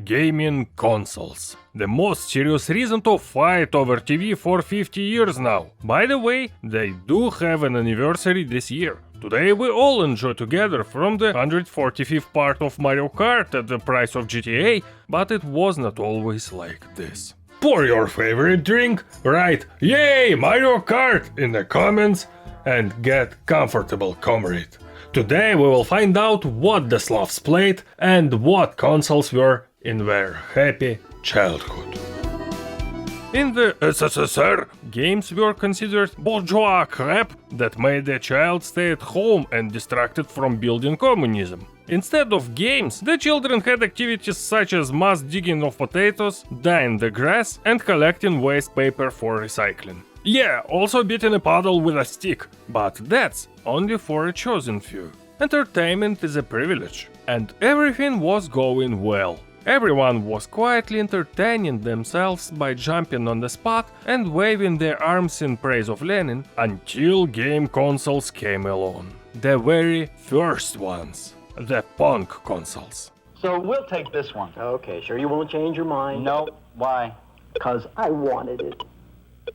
gaming consoles. The most serious reason to fight over TV for 50 years now. By the way, they do have an anniversary this year. Today we all enjoy together from the 145th part of Mario Kart at the price of GTA, but it was not always like this. Pour your favorite drink, write "Yay Mario Kart" in the comments and get comfortable, comrade. Today we will find out what the Slavs played and what consoles were in their happy childhood. In the SSSR, games were considered bourgeois crap that made the child stay at home and distracted from building communism. Instead of games, the children had activities such as mass digging of potatoes, dyeing the grass, and collecting waste paper for recycling. Yeah, also beating a puddle with a stick, but that's only for a chosen few. Entertainment is a privilege, and everything was going well. Everyone was quietly entertaining themselves by jumping on the spot and waving their arms in praise of Lenin until game consoles came along. The very first ones. The Pong consoles. So we'll take this one. Okay, sure you won't change your mind? No. Why? Because I wanted it.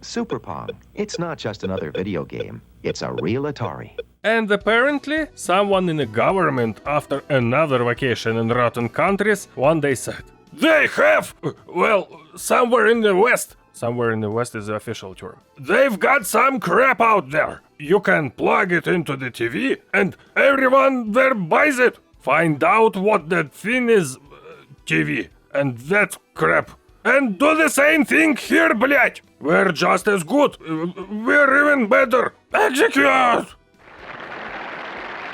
Super Pong. It's not just another video game. It's a real Atari. And apparently, someone in the government, after another vacation in rotten countries, one day said, "They have, well, somewhere in the West." Somewhere in the West is the official term. "They've got some crap out there. You can plug it into the TV and everyone there buys it. Find out what that thing is, TV, and that crap. And do the same thing here, блять. We're just as good. We're even better. Execute!"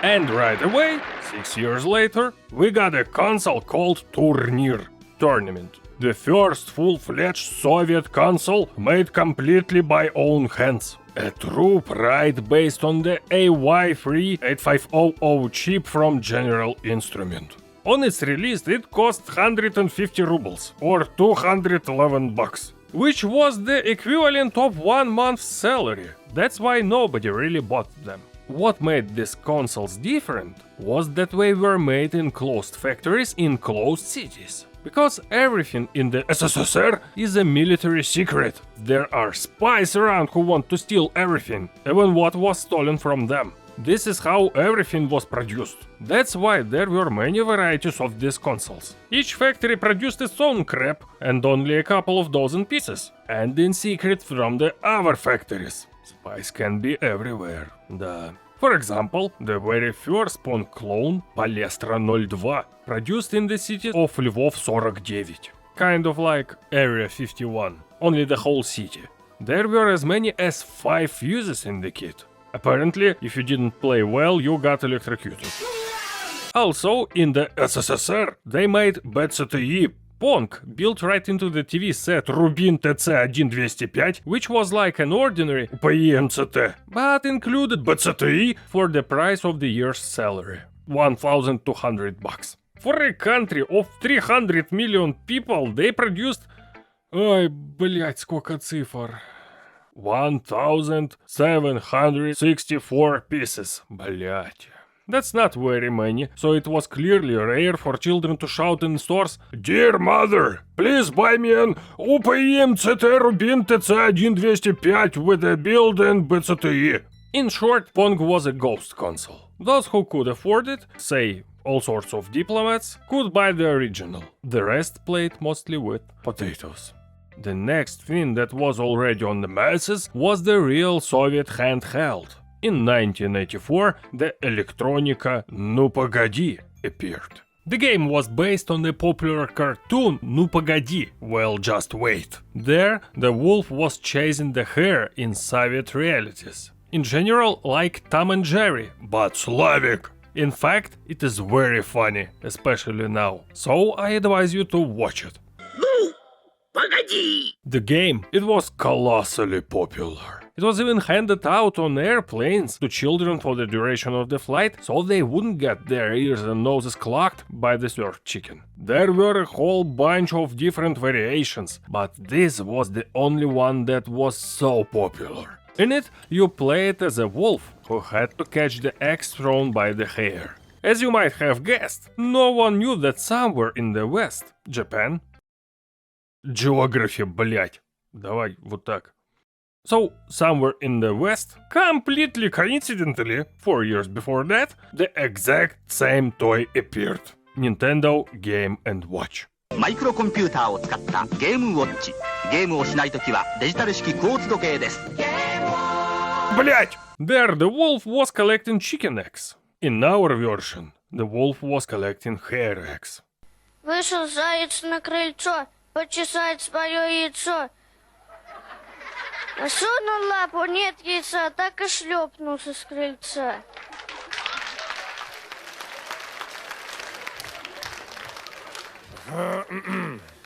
And right away, 6 years later, we got a console called Turnier, Tournament. The first full-fledged Soviet console made completely by own hands. A true pride based on the AY3-8500 chip from General Instrument. On its release, it cost 150 rubles, or 211 bucks, which was the equivalent of 1 month's salary. That's why nobody really bought them. What made these consoles different was that they were made in closed factories in closed cities. Because everything in the SSSR is a military secret. There are spies around who want to steal everything, even what was stolen from them. This is how everything was produced. That's why there were many varieties of these consoles. Each factory produced its own crap and only a couple of dozen pieces, and in secret from the other factories. Spies can be everywhere, да. For example, the very first Pong clone, Palestra 02, produced in the city of Lvov 49, kind of like Area 51, only the whole city. There were as many as 5 fuses in the kit. Apparently, if you didn't play well, you got electrocuted. Also, in the SSSR, they made BCTI Pong, built right into the TV set Rubin TC1205, which was like an ordinary PMCT, but included BCTI for the price of the year's salary, 1,200 bucks. For a country of 300 million people, they produced... Ой, блять, сколько цифр. 1,764 pieces, блять. That's not very many, so it was clearly rare for children to shout in stores, "Dear mother, please buy me an UPM CT Rubin TC1205 with a built-in BCTI." In short, Pong was a ghost console. Those who could afford it, say all sorts of diplomats, could buy the original. The rest played mostly with potatoes. The next thing that was already on the masses was the real Soviet handheld. In 1984, the Electronica Ну Погоди appeared. The game was based on the popular cartoon Ну Погоди, Well Just Wait. There, the wolf was chasing the hare in Soviet realities. In general, like Tom and Jerry, but Slavic. In fact, it is very funny, especially now, so I advise you to watch it. Ну, погоди! The game, it was colossally popular. It was even handed out on airplanes to children for the duration of the flight, so they wouldn't get their ears and noses clogged by the surf chicken. There were a whole bunch of different variations, but this was the only one that was so popular. In it, you played as a wolf who had to catch the eggs thrown by the hare. As you might have guessed, no one knew that somewhere in the West, Japan... Geography, блять. Давай, вот так. So, somewhere in the West, completely coincidentally, 4 years before that, the exact same toy appeared. Nintendo Game & Watch. マイクロコンピューターを使ったゲームウォッチ。ゲームをしないときはデジタル式クォーツ時計です。Блять! There the wolf was collecting chicken eggs. In our version, the wolf was collecting hair eggs. Вышел заяц на крыльцо, почесать свое яйцо. Сунул лапу, нет яйца, так и шлепнулся с крыльца.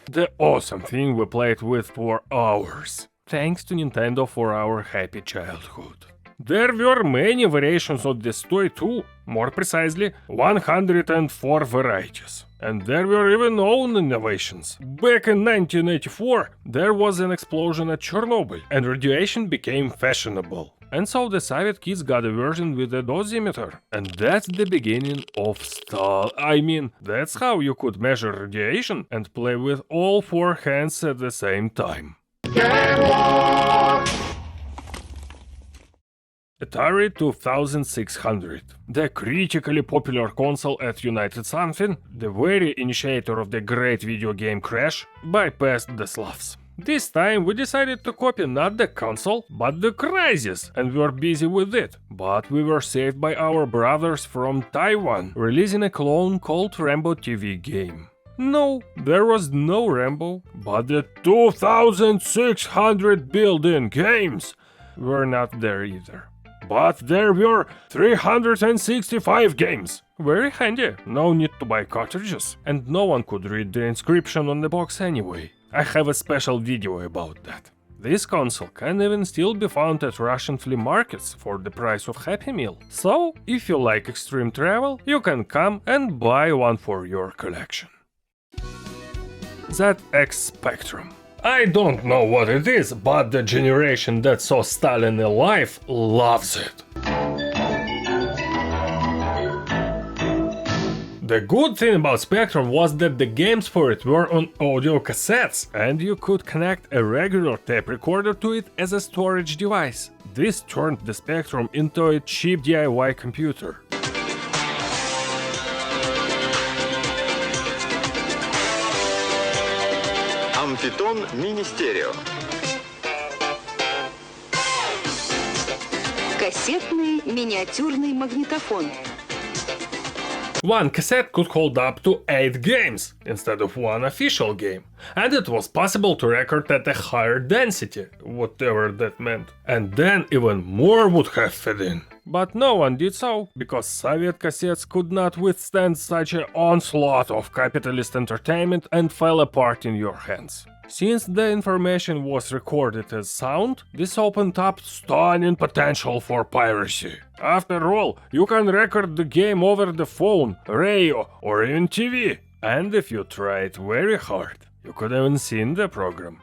The awesome thing we played with for hours. Thanks to Nintendo for our happy childhood. There were many variations of this toy too, more precisely 104 varieties. And there were even own innovations. Back in 1984, there was an explosion at Chernobyl, and radiation became fashionable. And so the Soviet kids got a version with a dosimeter. And that's the beginning of that's how you could measure radiation and play with all 4 hands at the same time. Atari 2600, the critically popular console at United Something, the very initiator of the great video game Crash, bypassed the Slavs. This time we decided to copy not the console, but the Crysis, and we were busy with it. But we were saved by our brothers from Taiwan, releasing a clone called Rambo TV game. No, there was no Rambo, but the 2600 built-in games were not there either. But there were 365 games. Very handy, no need to buy cartridges, and no one could read the inscription on the box anyway. I have a special video about that. This console can even still be found at Russian flea markets for the price of Happy Meal. So, if you like extreme travel, you can come and buy one for your collection. ZX Spectrum. I don't know what it is, but the generation that saw Stalin alive loves it. The good thing about Spectrum was that the games for it were on audio cassettes, and you could connect a regular tape recorder to it as a storage device. This turned the Spectrum into a cheap DIY computer. Амфитон мини-стерео. Кассетный миниатюрный магнитофон. One cassette could hold up to 8 games, instead of one official game. And it was possible to record at a higher density, whatever that meant. And then even more would have fed in. But no one did so, because Soviet cassettes could not withstand such an onslaught of capitalist entertainment and fell apart in your hands. Since the information was recorded as sound, this opened up stunning potential for piracy. After all, you can record the game over the phone, radio, or even TV. And if you try it very hard, you could even see the program.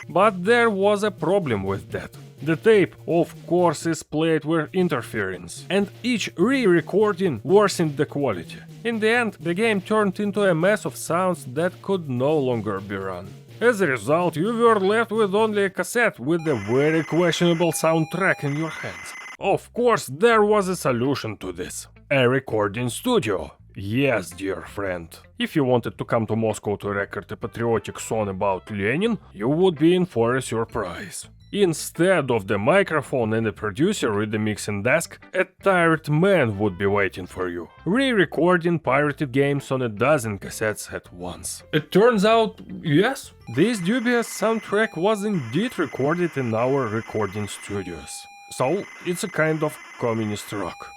But there was a problem with that. The tape, of course, is played with interference, and each re-recording worsened the quality. In the end, the game turned into a mess of sounds that could no longer be run. As a result, you were left with only a cassette with a very questionable soundtrack in your hands. Of course, there was a solution to this. A recording studio. Yes, dear friend. If you wanted to come to Moscow to record a patriotic song about Lenin, you would be in for a surprise. Instead of the microphone and the producer with the mixing desk, a tired man would be waiting for you, re-recording pirated games on a dozen cassettes at once. It turns out, yes, this dubious soundtrack was indeed recorded in our recording studios. So, it's a kind of communist rock.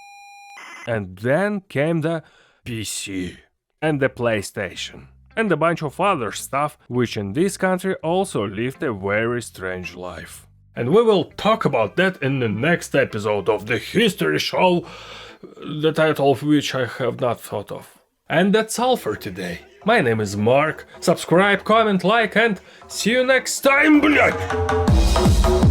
And then came the PC and the PlayStation and a bunch of other stuff which in this country also lived a very strange life. And we will talk about that in the next episode of the History Show, the title of which I have not thought of. And that's all for today. My name is Mark. Subscribe, comment, like, and see you next time, блядь!